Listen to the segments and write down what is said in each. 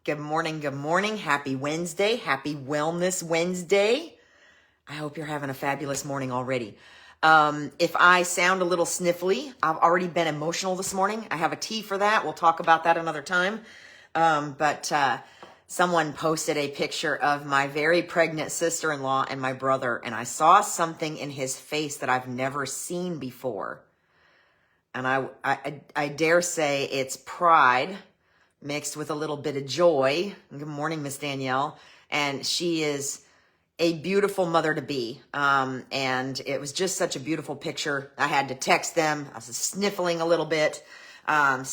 Good morning. Good morning. Happy Wednesday. Happy Wellness Wednesday. I hope you're having a fabulous morning already. If I sound a little sniffly, I've already been emotional this morning. I have a tea for that. We'll talk about that another time. But someone posted a picture of my very pregnant sister-in-law and my brother, and I saw something in his face that I've never seen before. And I dare say it's pride mixed with a little bit of joy. Good morning, Miss Danielle. And she is a beautiful mother to be. And it was just such a beautiful picture. I had to text them. I was sniffling a little bit. But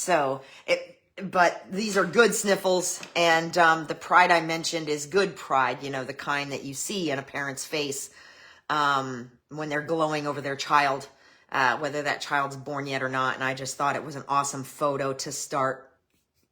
these are good sniffles. And the pride I mentioned is good pride, you know, the kind that you see in a parent's face when they're glowing over their child, whether that child's born yet or not. And I just thought it was an awesome photo to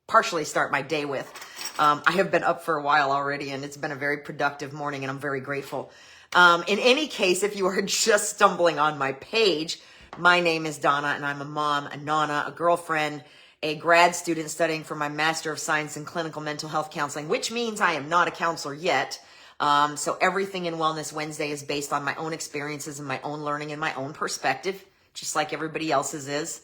partially start my day with. I have been up for a while already, and it's been a very productive morning, and I'm very grateful. In any case, if you are just stumbling on my page, my name is Donna, and I'm a mom, a nana, a girlfriend, a grad student studying for my Master of Science in Clinical Mental Health Counseling, which means I am not a counselor yet. So everything in Wellness Wednesday is based on my own experiences and my own learning and my own perspective, just like everybody else's is.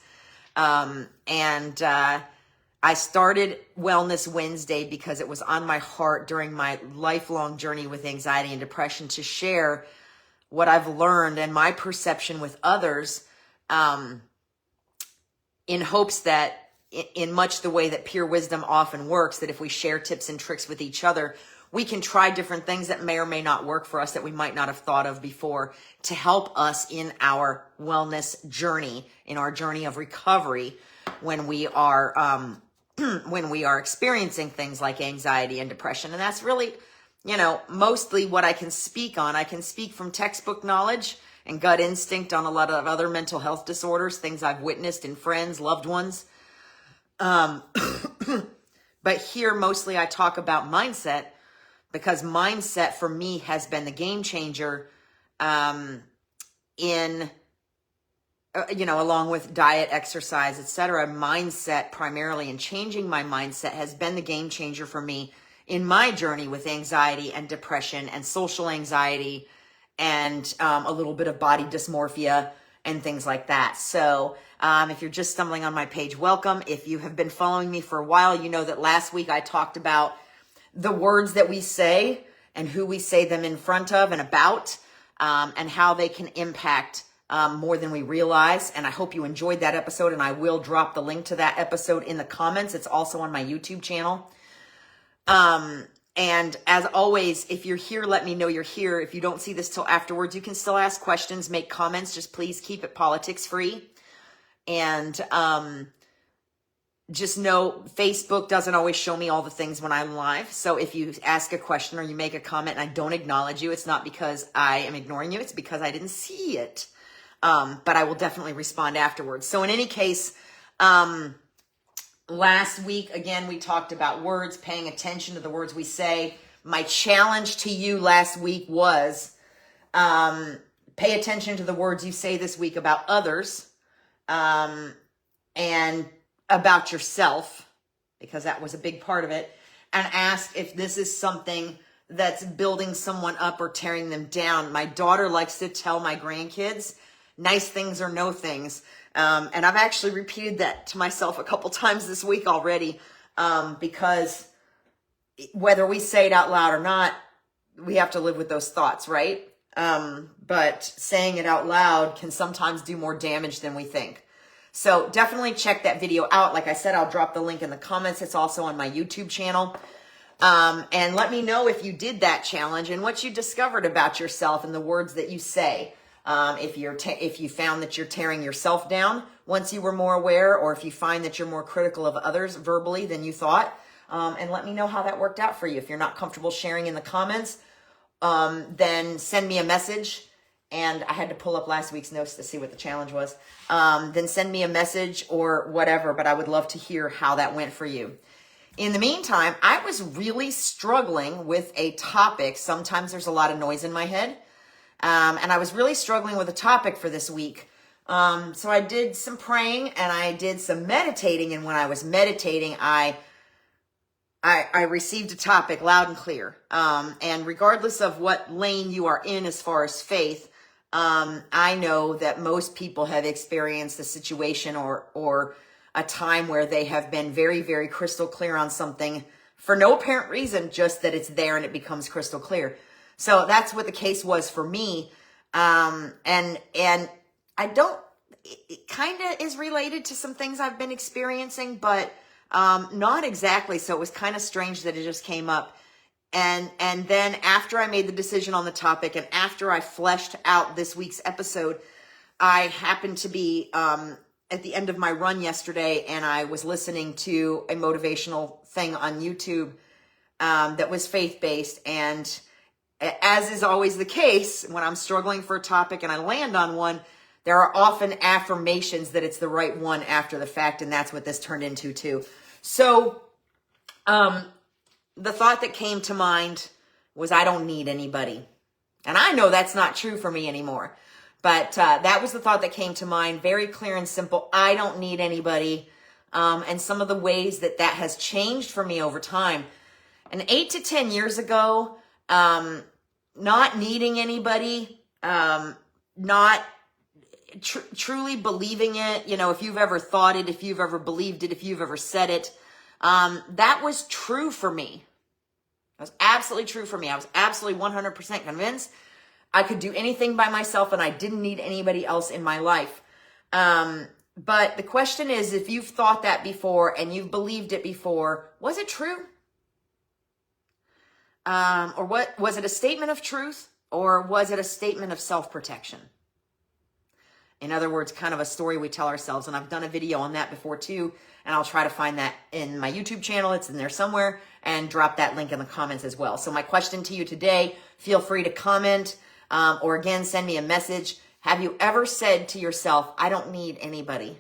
I started Wellness Wednesday because it was on my heart during my lifelong journey with anxiety and depression to share what I've learned and my perception with others, in hopes that in much the way that pure wisdom often works, that if we share tips and tricks with each other, we can try different things that may or may not work for us that we might not have thought of before to help us in our wellness journey, in our journey of recovery when we are experiencing things like anxiety and depression. And that's really, mostly what I can speak on. I can speak from textbook knowledge and gut instinct on a lot of other mental health disorders, things I've witnessed in friends, loved ones. But here, mostly I talk about mindset because mindset for me has been the game changer, along with diet, exercise, etc. Mindset primarily, and changing my mindset has been the game changer for me in my journey with anxiety and depression and social anxiety and a little bit of body dysmorphia and things like that. So if you're just stumbling on my page, welcome. If you have been following me for a while, you know that last week I talked about the words that we say and who we say them in front of and about, and how they can impact more than we realize. And I hope you enjoyed that episode, and I will drop the link to that episode in the comments. It's also on my YouTube channel. And as always, if you're here, let me know you're here. If you don't see this till afterwards, you can still ask questions, make comments. Just please keep it politics free. And just know Facebook doesn't always show me all the things when I'm live. So if you ask a question or you make a comment and I don't acknowledge you, it's not because I am ignoring you. It's because I didn't see it. But I will definitely respond afterwards. So in any case, last week, again, we talked about words, paying attention to the words we say. My challenge to you last week was pay attention to the words you say this week about others, and about yourself, because that was a big part of it, and ask if this is something that's building someone up or tearing them down. My daughter likes to tell my grandkids, nice things or no things. And I've actually repeated that to myself a couple times this week already, because whether we say it out loud or not, we have to live with those thoughts, right? But saying it out loud can sometimes do more damage than we think. So definitely check that video out. Like I said, I'll drop the link in the comments. It's also on my YouTube channel. And let me know if you did that challenge and what you discovered about yourself and the words that you say. If you found that you're tearing yourself down once you were more aware, or if you find that you're more critical of others verbally than you thought, and let me know how that worked out for you. If you're not comfortable sharing in the comments, then send me a message. And I had to pull up last week's notes to see what the challenge was. Then send me a message or whatever, but I would love to hear how that went for you. In the meantime, I was really struggling with a topic. Sometimes there's a lot of noise in my head. And I was really struggling with a topic for this week. So I did some praying and I did some meditating. And when I was meditating, I I received a topic loud and clear. And regardless of what lane you are in as far as faith, I know that most people have experienced a situation or a time where they have been very, very crystal clear on something for no apparent reason, just that it's there and it becomes crystal clear. So that's what the case was for me. And I don't, it kind of is related to some things I've been experiencing, but not exactly. So it was kind of strange that it just came up. And then after I made the decision on the topic and after I fleshed out this week's episode, I happened to be at the end of my run yesterday, and I was listening to a motivational thing on YouTube that was faith-based. And as is always the case, when I'm struggling for a topic and I land on one, there are often affirmations that it's the right one after the fact, and that's what this turned into too. So the thought that came to mind was, I don't need anybody. And I know that's not true for me anymore. But that was the thought that came to mind, very clear and simple. I don't need anybody. And some of the ways that that has changed for me over time. And 8 to 10 years ago, not needing anybody, not truly believing it, you know, if you've ever thought it, if you've ever believed it, if you've ever said it, that was true for me. That was absolutely true for me. I was absolutely 100% convinced I could do anything by myself and I didn't need anybody else in my life. But the question is, if you've thought that before and you've believed it before, was it true? Or what was it, a statement of truth, or was it a statement of self-protection? In other words, kind of a story we tell ourselves. And I've done a video on that before too. And I'll try to find that in my YouTube channel. It's in there somewhere, and drop that link in the comments as well. So my question to you today, feel free to comment, or again, send me a message. Have you ever said to yourself, I don't need anybody,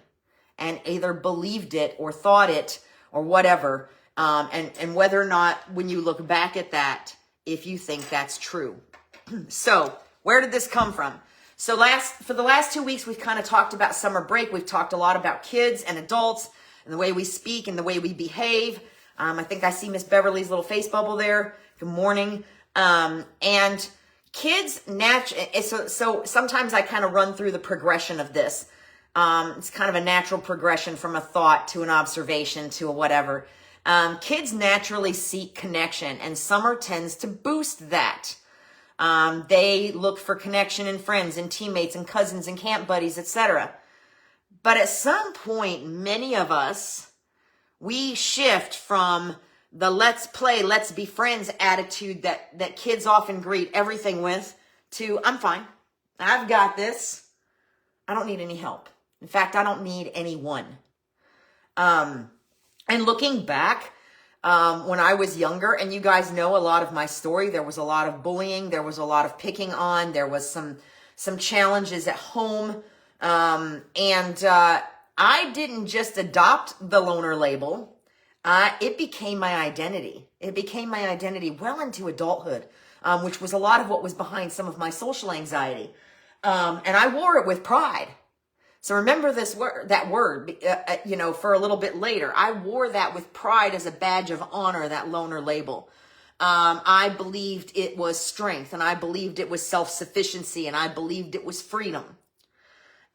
and either believed it or thought it or whatever? And whether or not, when you look back at that, if you think that's true. So where did this come from? So for the last 2 weeks, we've kind of talked about summer break. We've talked a lot about kids and adults and the way we speak and the way we behave. I think I see Miss Beverly's little face bubble there. Good morning. And kids, so sometimes I kind of run through the progression of this. It's kind of a natural progression from a thought to an observation to a whatever. Kids naturally seek connection, and summer tends to boost that. They look for connection in friends and teammates and cousins and camp buddies, etc. But at some point, many of us, we shift from the let's play, let's be friends attitude that kids often greet everything with, to I'm fine. I've got this. I don't need any help. In fact, I don't need anyone. And looking back, when I was younger, and you guys know a lot of my story, there was a lot of bullying, there was a lot of picking on, there was some challenges at home. And I didn't just adopt the loner label. It became my identity. It became my identity well into adulthood, which was a lot of what was behind some of my social anxiety. And I wore it with pride. So remember that word, for a little bit later. I wore that with pride as a badge of honor, that loner label. I believed it was strength, and I believed it was self-sufficiency, and I believed it was freedom.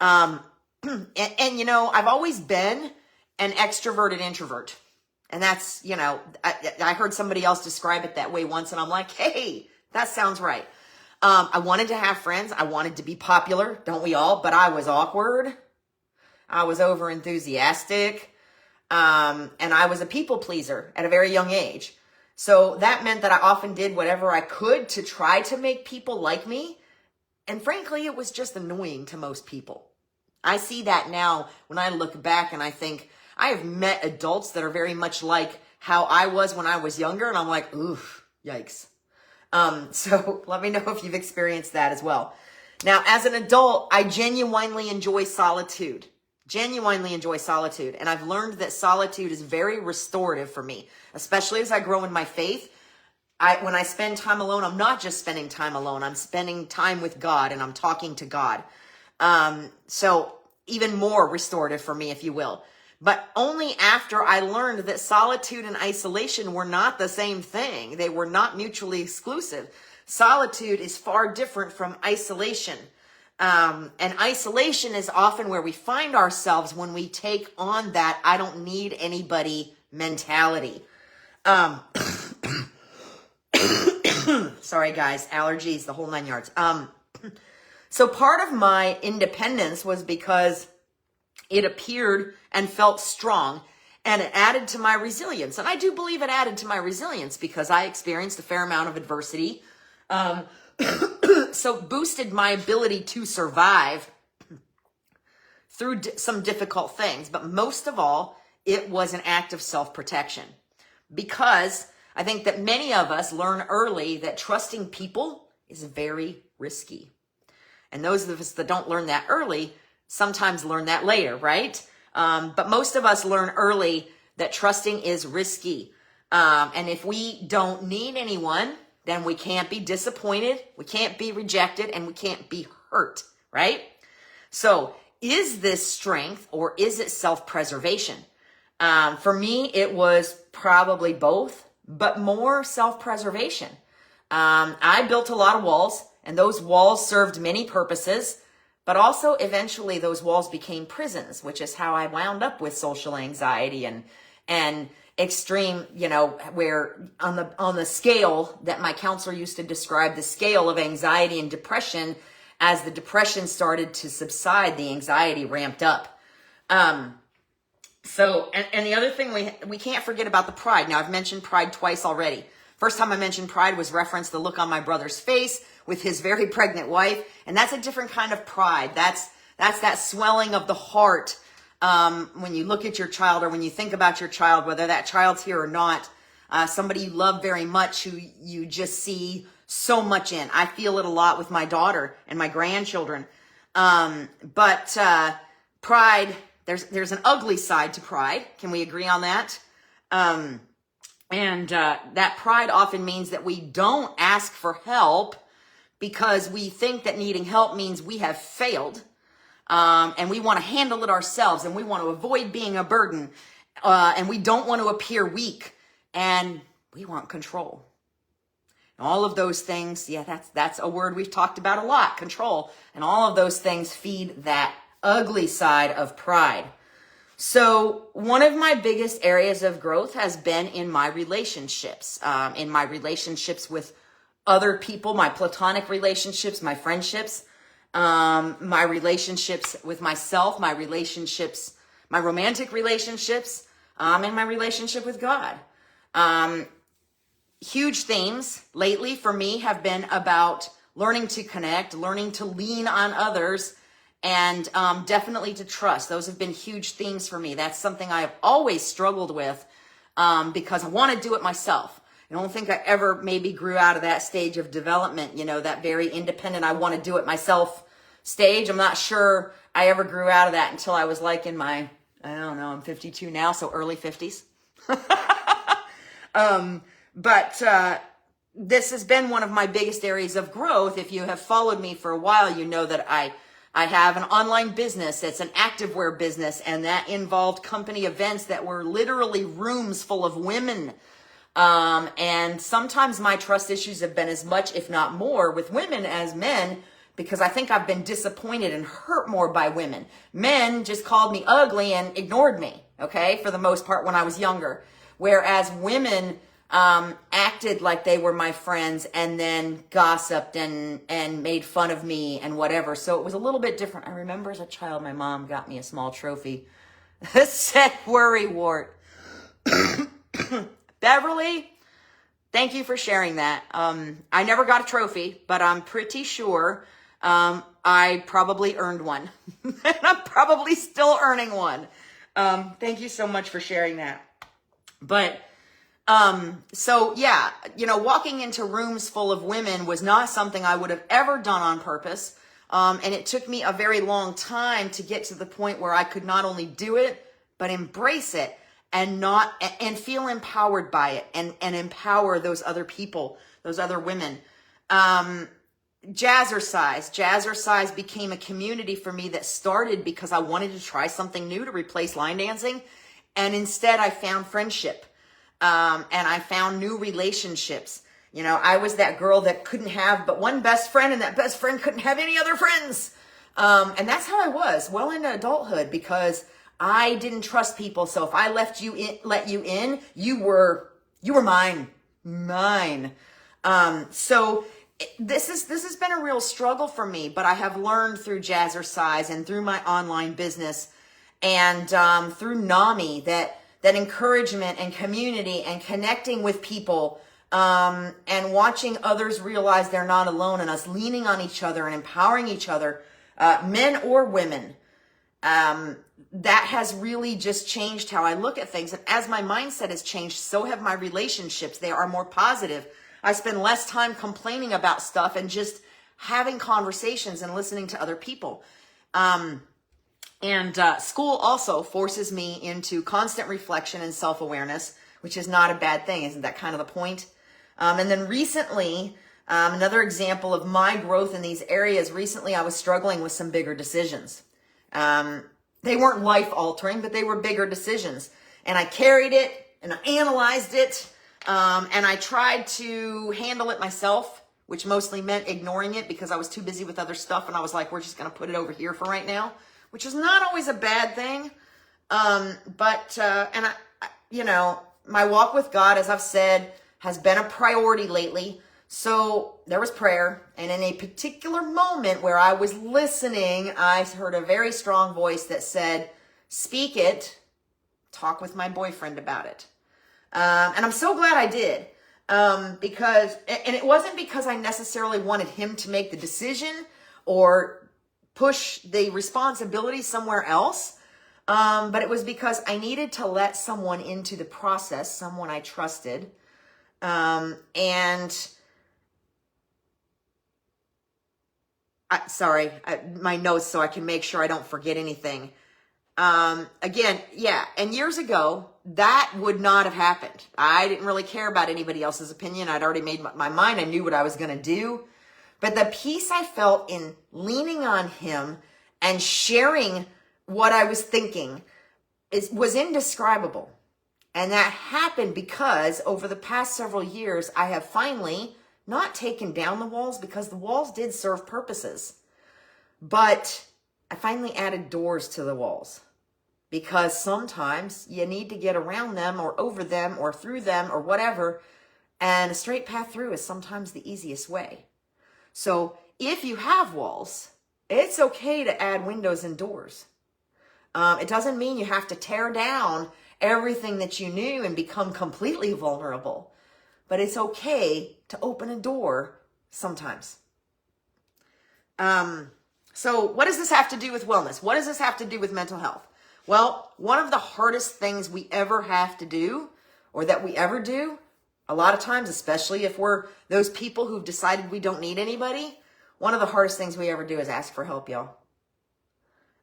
And I've always been an extroverted introvert. And that's, I heard somebody else describe it that way once, and I'm like, hey, that sounds right. I wanted to have friends. I wanted to be popular. Don't we all? But I was awkward. I was over enthusiastic. And I was a people pleaser at a very young age. So that meant that I often did whatever I could to try to make people like me. And frankly, it was just annoying to most people. I see that now when I look back, and I think I have met adults that are very much like how I was when I was younger. And I'm like, oof, yikes. So let me know if you've experienced that as well. Now, as an adult, I genuinely enjoy solitude. And I've learned that solitude is very restorative for me, especially as I grow in my faith. When I spend time alone, I'm not just spending time alone. I'm spending time with God, and I'm talking to God. So even more restorative for me, if you will. But only after I learned that solitude and isolation were not the same thing. They were not mutually exclusive. Solitude is far different from isolation. And isolation is often where we find ourselves when we take on that I don't need anybody mentality. Sorry guys, allergies, the whole 9 yards. So part of my independence was because it appeared and felt strong, and it added to my resilience. And I do believe it added to my resilience because I experienced a fair amount of adversity. So boosted my ability to survive through some difficult things. But most of all, it was an act of self-protection, because I think that many of us learn early that trusting people is very risky. And those of us that don't learn that early sometimes learn that later, right? But most of us learn early that trusting is risky. And if we don't need anyone, then we can't be disappointed, we can't be rejected, and we can't be hurt, right? So is this strength or is it self-preservation? For me, it was probably both, but more self-preservation. I built a lot of walls, and those walls served many purposes, but also eventually those walls became prisons, which is how I wound up with social anxiety and extreme, where on the scale that my counselor used to describe, the scale of anxiety and depression, as the depression started to subside, the anxiety ramped up. So the other thing we can't forget about the pride. Now, I've mentioned pride twice already. First time I mentioned pride was reference the look on my brother's face with his very pregnant wife. And that's a different kind of pride. That's that swelling of the heart. When you look at your child, or when you think about your child, whether that child's here or not, somebody you love very much, who you just see so much in. I feel it a lot with my daughter and my grandchildren. But pride, there's an ugly side to pride. Can we agree on that? And that pride often means that we don't ask for help because we think that needing help means we have failed. And we want to handle it ourselves, and we want to avoid being a burden. And we don't want to appear weak, and we want control. And all of those things, that's a word we've talked about a lot, control. And all of those things feed that ugly side of pride. So one of my biggest areas of growth has been in my relationships, with other people, my platonic relationships, my friendships, my relationships with myself, my romantic relationships, and my relationship with God. Huge themes lately for me have been about learning to connect, learning to lean on others, and definitely to trust. Those have been huge themes for me. That's something I have always struggled with because I want to do it myself. I don't think I ever maybe grew out of that stage of development, that very independent, I want to do it myself stage. I'm not sure I ever grew out of that until I was like in my, I don't know, I'm 52 now, so early 50s. But this has been one of my biggest areas of growth. If you have followed me for a while, you know that I have an online business. It's an activewear business, and that involved company events that were literally rooms full of women. And sometimes my trust issues have been as much, if not more, with women as men, because I think I've been disappointed and hurt more by women. Men just called me ugly and ignored me, okay, for the most part when I was younger. Whereas women acted like they were my friends and then gossiped and made fun of me and whatever. So it was a little bit different. I remember as a child, my mom got me a small trophy that said worry wart. Beverly, thank you for sharing that. I never got a trophy, but I'm pretty sure I probably earned one. And I'm probably still earning one. Thank you so much for sharing that. But so yeah, walking into rooms full of women was not something I would have ever done on purpose. And it took me a very long time to get to the point where I could not only do it, but embrace it and feel empowered by it and empower those other people, those other women. Jazzercise. Jazzercise became a community for me that started because I wanted to try something new to replace line dancing. And instead I found friendship. And I found new relationships. You know, I was that girl that couldn't have but one best friend, and that best friend couldn't have any other friends. And that's how I was well into adulthood, because I didn't trust people. So if I let you in, you were mine. So this has been a real struggle for me, but I have learned through Jazzercise and through my online business and through NAMI that encouragement and community and connecting with people and watching others realize they're not alone, and us leaning on each other and empowering each other, men or women, that has really just changed how I look at things. And as my mindset has changed, so have my relationships. They are more positive. I spend less time complaining about stuff and just having conversations and listening to other people. School also forces me into constant reflection and self-awareness, which is not a bad thing. Isn't that kind of the point? And then recently, another example of my growth in these areas, recently I was struggling with some bigger decisions. They weren't life-altering, but they were bigger decisions. And I carried it, and I analyzed it, and I tried to handle it myself, which mostly meant ignoring it because I was too busy with other stuff, and I was like, we're just going to put it over here for right now, which is not always a bad thing. You know, my walk with God, as I've said, has been a priority lately. So there was prayer, and in a particular moment where I was listening, I heard a very strong voice that said, speak it, talk with my boyfriend about it. And I'm so glad I did, because it wasn't because I necessarily wanted him to make the decision or push the responsibility somewhere else, but it was because I needed to let someone into the process, someone I trusted, my notes so I can make sure I don't forget anything. Again, yeah, and years ago, that would not have happened. I didn't really care about anybody else's opinion. I'd already made my mind. I knew what I was going to do. But the peace I felt in leaning on him and sharing what I was thinking was indescribable. And that happened because over the past several years, I have finally not taken down the walls, because the walls did serve purposes. But I finally added doors to the walls, because sometimes you need to get around them or over them or through them or whatever. And a straight path through is sometimes the easiest way. So if you have walls, it's okay to add windows and doors. It doesn't mean you have to tear down everything that you knew and become completely vulnerable. But it's okay to open a door sometimes. So what does this have to do with wellness? What does this have to do with mental health? Well, one of the hardest things we ever have to do, or that we ever do, a lot of times, especially if we're those people who've decided we don't need anybody, one of the hardest things we ever do is ask for help, y'all.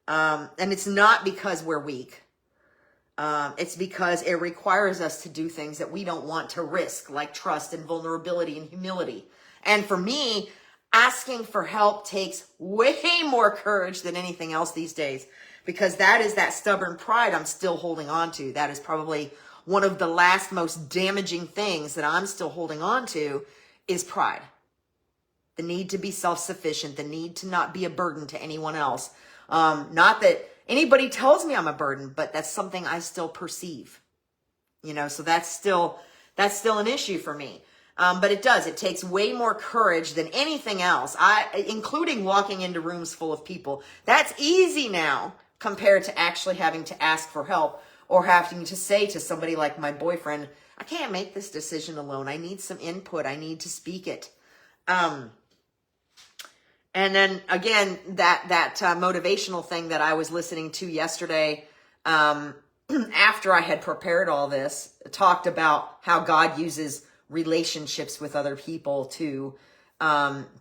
And it's not because we're weak. It's because it requires us to do things that we don't want to risk, like trust and vulnerability and humility. And for me, asking for help takes way more courage than anything else these days, because that is that stubborn pride I'm still holding on to. That is probably one of the last most damaging things that I'm still holding on to, is pride. The need to be self-sufficient, the need to not be a burden to anyone else. Not that anybody tells me I'm a burden, but that's something I still perceive. You know, so that's still an issue for me. But it takes way more courage than anything else. Including walking into rooms full of people. That's easy now compared to actually having to ask for help, or having to say to somebody like my boyfriend, I can't make this decision alone. I need some input. I need to speak it. And then again, that motivational thing that I was listening to yesterday, after I had prepared all this, talked about how God uses relationships with other people to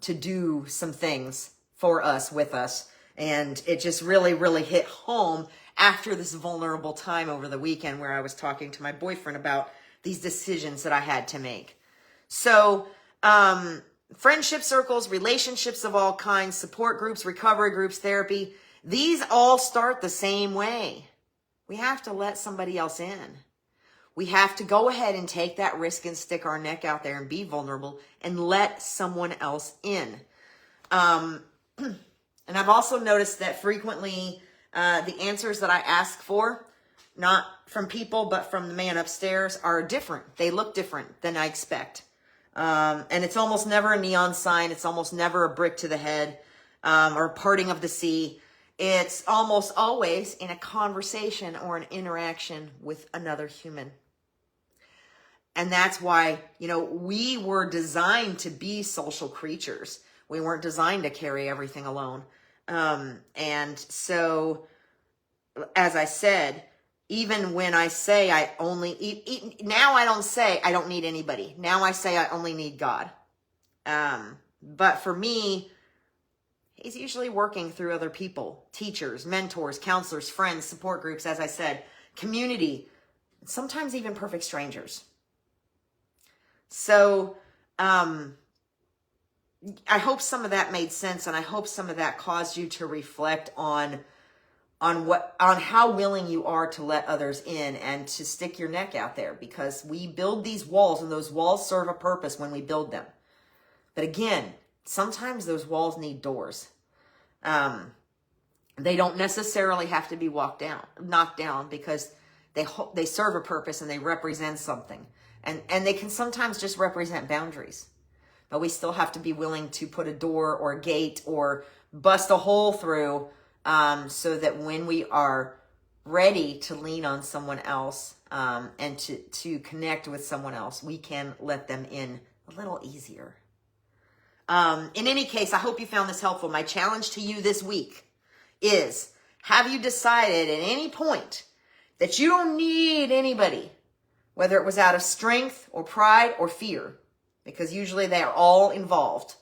do some things for us, with us. And it just really, really hit home after this vulnerable time over the weekend where I was talking to my boyfriend about these decisions that I had to make. So, friendship circles, relationships of all kinds, support groups, recovery groups, therapy, these all start the same way. We have to let somebody else in. We have to go ahead and take that risk and stick our neck out there and be vulnerable and let someone else in. And I've also noticed that frequently the answers that I ask for, not from people, but from the man upstairs, are different. They look different than I expect. And it's almost never a neon sign. It's almost never a brick to the head or a parting of the sea. It's almost always in a conversation or an interaction with another human. And that's why, we were designed to be social creatures. We weren't designed to carry everything alone. And so, as I said, even when I say I only, now I don't say I don't need anybody. Now I say I only need God. But for me, He's usually working through other people, teachers, mentors, counselors, friends, support groups, as I said, community, sometimes even perfect strangers. So, I hope some of that made sense, and I hope some of that caused you to reflect on how willing you are to let others in and to stick your neck out there, because we build these walls and those walls serve a purpose when we build them. But again, sometimes those walls need doors. They don't necessarily have to be knocked down, because they serve a purpose and they represent something. And they can sometimes just represent boundaries. But we still have to be willing to put a door or a gate or bust a hole through, so that when we are ready to lean on someone else, and to connect with someone else, we can let them in a little easier. In any case, I hope you found this helpful. My challenge to you this week is, have you decided at any point that you don't need anybody, whether it was out of strength or pride or fear? Because usually they are all involved.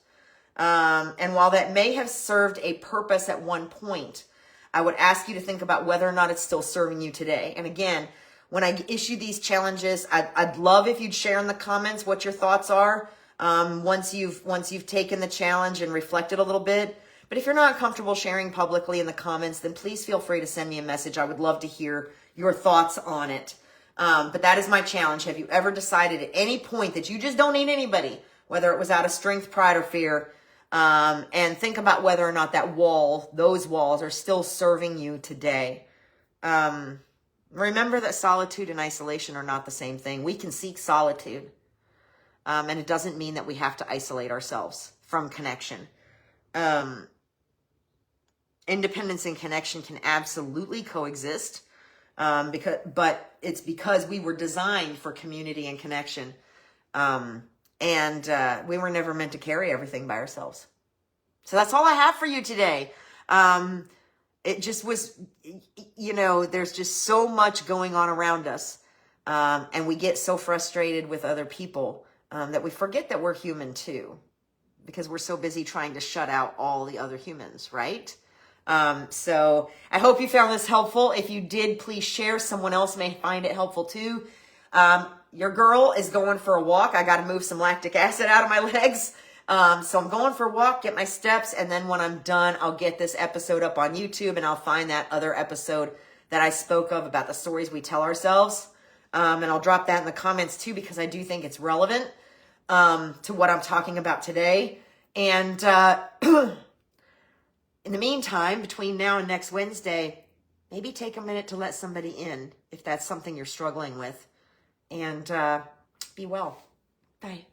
And while that may have served a purpose at one point, I would ask you to think about whether or not it's still serving you today. And again, when I issue these challenges, I'd love if you'd share in the comments what your thoughts are once you've taken the challenge and reflected a little bit. But if you're not comfortable sharing publicly in the comments, then please feel free to send me a message. I would love to hear your thoughts on it. But that is my challenge. Have you ever decided at any point that you just don't need anybody, whether it was out of strength, pride, or fear? And think about whether or not those walls are still serving you today. Remember that solitude and isolation are not the same thing. We can seek solitude. And it doesn't mean that we have to isolate ourselves from connection. Independence and connection can absolutely coexist. But it's because we were designed for community and connection. And we were never meant to carry everything by ourselves. So that's all I have for you today. It just was, there's just so much going on around us. And we get so frustrated with other people that we forget that we're human too, because we're so busy trying to shut out all the other humans, right? So I hope you found this helpful. If you did, please share. Someone else may find it helpful too. Your girl is going for a walk. I got to move some lactic acid out of my legs. So I'm going for a walk, get my steps. And then when I'm done, I'll get this episode up on YouTube, and I'll find that other episode that I spoke of about the stories we tell ourselves. And I'll drop that in the comments too, because I do think it's relevant, to what I'm talking about today. And, in the meantime, between now and next Wednesday, maybe take a minute to let somebody in if that's something you're struggling with. And be well. Bye.